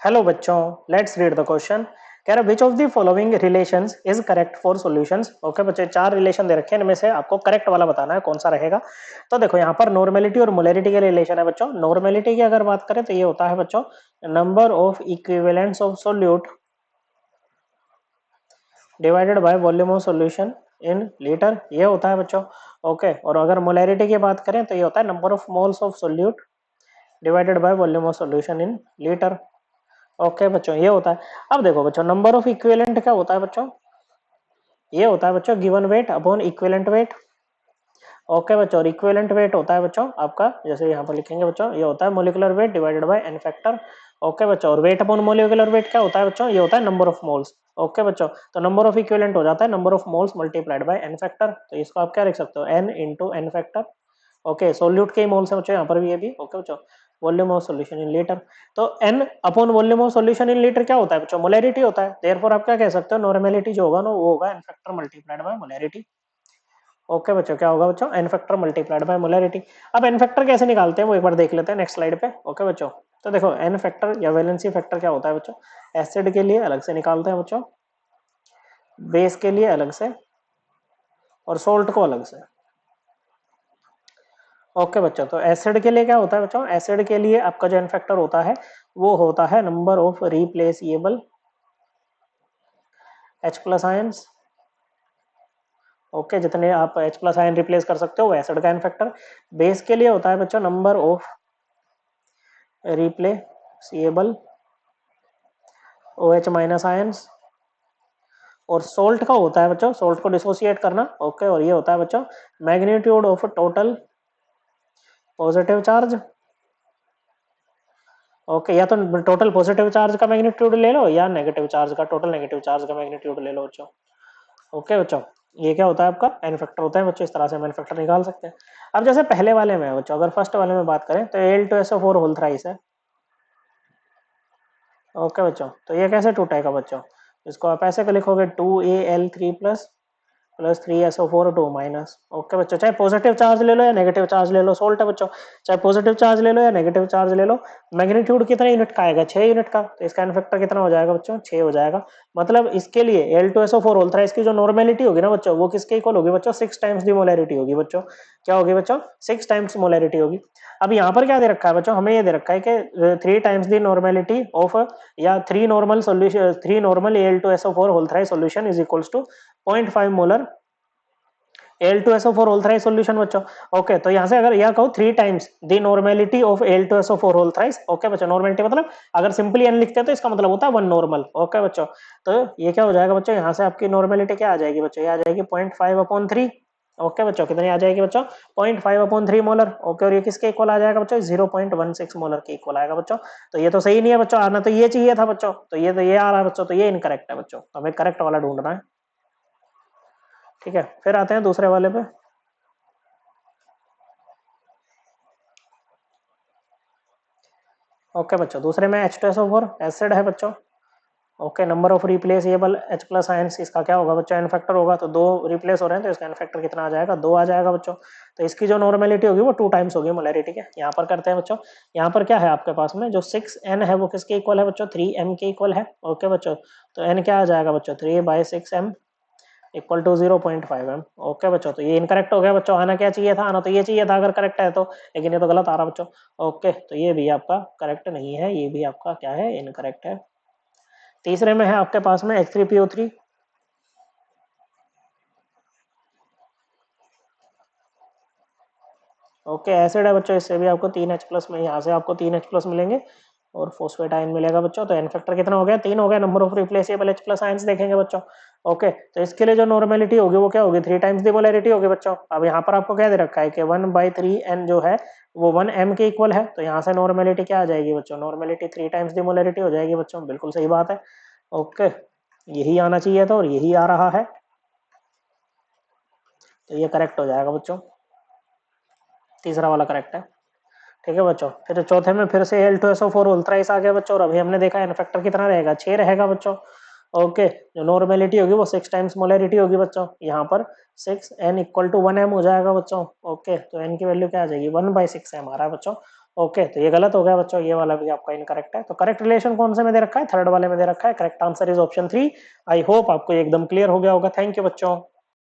Hello बच्चों, let's read the question. कह रहा which of the following relations is correct for solutions. Okay बच्चे, चार रिलेशन दे रखे हैं, इनमें से आपको करेक्ट वाला बताना है कौन सा रहेगा। तो देखो यहाँ पर नॉर्मेलिटी और मोलैरिटी के रिलेशन है बच्चों। नॉर्मेलिटी की अगर बात करें तो ये होता है बच्चों number of equivalents of solute divided by volume of solution in litre, ये होता है बच्चों। ओके, और अगर मोलैरिटी की बात करें तो ये होता है number of moles of solute divided by volume of solution in litre. Okay बच्चों, ये होता है। अब देखो बच्चों, नंबर ऑफ इक्विवेलेंट क्या होता है बच्चों, ये होता है बच्चों given weight upon equivalent weight. Okay बच्चों, और इक्विवेलेंट वेट होता है बच्चों आपका, जैसे यहाँ पर लिखेंगे बच्चों, ये होता है molecular weight divided by n factor. Okay बच्चों, और वेट अपॉन मोलिकुलर वेट क्या होता है बच्चों, ये होता है नंबर ऑफ मोल्स। ओके बच्चों, तो नंबर ऑफ इक्विवेलेंट हो जाता है number of moles multiplied by n factor. तो इसको आप क्या लिख सकते हो, n into n factor. Okay, solute के मोल्स है बच्चों यहाँ पर भी, ये भी। ओके बच्चों, volume of solution in litre. तो n upon volume of solution in litre क्या होता है बच्चों, मोलैरिटी होता है। देयरफॉर आप क्या कह सकते हो, नॉर्मेलिटी जो होगा ना वो होगा n factor multiplied by molarity. Okay बच्चों, क्या होगा बच्चों, n factor multiplied by molarity. अब n फैक्टर कैसे निकालते हैं वो एक बार देख लेते हैं नेक्स्ट स्लाइड पे। ओके बच्चों, तो देखो n फैक्टर या वैलेंसी फैक्टर क्या होता है बच्चों, एसिड के लिए अलग से निकालते हैं बच्चों, बेस के लिए अलग से, और सोल्ट को अलग से। ओके बच्चों, तो एसिड के लिए क्या होता है बच्चों, एसिड के लिए आपका जो एन फैक्टर होता है वो होता है number of replaceable H plus ions. Okay, जितने आप H प्लस आयन रिप्लेस कर सकते हो वो एसिड का एन फैक्टर। बेस के लिए होता है बच्चों number of replaceable OH minus ions. और सोल्ट का होता है बच्चों, सोल्ट को डिसोसिएट करना। ओके, और ये होता है बच्चों magnitude of total positive charge. Okay, या तो टोटल पॉजिटिव चार्ज का मैग्नीट्यूड ले लो या नेगेटिव चार्ज का, टोटल नेगेटिव चार्ज का मैग्नीट्यूड ले लो बच्चों। ओके बच्चों, ये क्या होता है आपका एन फैक्टर होता है बच्चों। इस तरह से हम एन फैक्टर निकाल सकते हैं। अब जैसे पहले वाले में बच्चों, अगर फर्स्ट वाले में बात करें तो Al2SO4 होल थ्राइस है। ओके बच्चों, तो ये कैसे टूटेगा बच्चों, इसको आप ऐसे कर लिखोगे 2Al3 plus 3SO4 2 minus. Okay बच्चों, चाहे पॉजिटिव चार्ज ले लो या नेगेटिव चार्ज ले लो, सोल्ट है बच्चों, चाहे पॉजिटिव चार्ज ले लो या नेगेटिव चार्ज ले लो, मैग्नीट्यूड कितना यूनिट का आएगा, 6 यूनिट का। तो इसका एन फैक्टर कितना हो जाएगा बच्चों, 6 हो जाएगा। मतलब इसके लिए Al2SO4 होल थ्राइस की जो नॉर्मेलिटी होगी ना बच्चों, वो किसके इक्वल होगी बच्चों, 6 टाइम्स दी मोलैरिटी होगी बच्चों। क्या होगी बच्चों, 6 टाइम्स मोलैरिटी होगी। अब यहाँ पर क्या दे रखा है बच्चों, हमें ये दे रखा है कि 3 टाइम्स दी नॉर्मेलिटी ऑफ, या 3 normal solution, 3 normal Al2SO4 whole thrice solution is equals to 0.5 molar Al2SO4 whole thrice solution बच्चों। ओके, तो यहाँ से अगर यह कहो 3 times the normality of Al2SO4 whole thrice. Okay बच्चों, नॉर्मेलिटी मतलब अगर सिंपली n लिखते हैं तो इसका मतलब होता है 1 नॉर्मल। ओके बच्चों, तो ये क्या हो जाएगा बच्चों, यहाँ से आपकी नॉर्मेलिटी क्या आ जाएगी बच्चों, ये आ जाएगी 0.5/3। ओके बच्चों, कितनी आ जाएगी बच्चों, 0.5/3 मोलर। ओके, और ये किसके इक्वल आ जाएगा बच्चों, 0.16 मोलर के इक्वल आएगा बच्चों। तो ये तो सही नहीं है बच्चों, आना तो ये चाहिए था बच्चों, तो ये आ रहा है बच्चों, तो ये इनकरेक्ट है बच्चों। तो हमें करेक्ट वाला ढूंढना है। ठीक है, फिर आते हैं दूसरे वाले पे। ओके बच्चों, दूसरे में H2SO4 एसिड है बच्चों। Okay, number of replaceable H plus ions, इसका क्या होगा बच्चों, एन फैक्टर होगा। तो 2 रिप्लेस हो रहे हैं तो इसका एन फैक्टर कितना आ जाएगा, 2 आ जाएगा बच्चों। तो इसकी जो नॉर्मेलिटी होगी वो 2 टाइम्स होगी मोलैरिटी के। यहाँ पर करते हैं बच्चों, यहाँ पर क्या है आपके पास में, जो 6n है वो किसके इक्वल है बच्चों, 3m के इक्वल है। ओके बच्चों, तो n क्या आ जाएगा बच्चों, 3/6m equal to 0.5m। Okay बच्चों, तो ये इनकरेक्ट हो गया बच्चों, आना क्या चाहिए था, आना तो ये चाहिए था अगर करेक्ट है तो, लेकिन ये तो गलत आ रहा बच्चों। ओके, तो ये भी आपका करेक्ट नहीं है, ये भी आपका क्या है, इनकरेक्ट है। तीसरे में है आपके पास में H3PO3। ओके, एसिड है बच्चों, इससे भी आपको 3H+ में, यहाँ से आपको 3H+ मिलेंगे और फॉस्फेट आयन मिलेगा बच्चों। तो एन फैक्टर कितना हो गया, 3 हो गया। Number of replaceable H+ ions देखेंगे बच्चों। ओके, तो इसके लिए जो नॉर्मेलिटी होगी वो क्या होगी, 3 टाइम्स दी मोलैरिटी होगी बच्चों। अब यहाँ पर आपको क्या दे रखा है कि 1/3n जो है वो 1m के इक्वल है। तो यहाँ से नॉर्मेलिटी क्या आ जाएगी बच्चों, नॉर्मेलिटी 3 टाइम्स दी मोलैरिटी हो जाएगी बच्चों। बिल्कुल सही बात है। ओके, यही आना चाहिए था और यही आ रहा है, तो ये करेक्ट हो जाएगा बच्चों, तीसरा वाला करेक्ट है। ठीक है बच्चों, फिर चौथे में फिर से Al2SO4 अल्ट्राइस आ गया बच्चों, और अभी हमने देखा एन फैक्टर कितना रहेगा, 6 रहेगा बच्चों। ओके, जो नॉर्मेलिटी होगी वो 6 टाइम्स मोलैरिटी होगी बच्चों। यहाँ पर 6n इक्वल टू 1m हो जाएगा बच्चों। ओके, तो n की वैल्यू क्या आ जाएगी, 1/6m आ रहा है बच्चों। ओके, तो ये गलत हो गया बच्चों, ये वाला भी आपका इनकरेक्ट है। तो करेक्ट रिलेशन कौन से में दे रखा है? थर्ड वाले में दे रखा है। Correct answer is option 3। I hope आपको एकदम क्लियर हो गया होगा। थैंक यू बच्चों।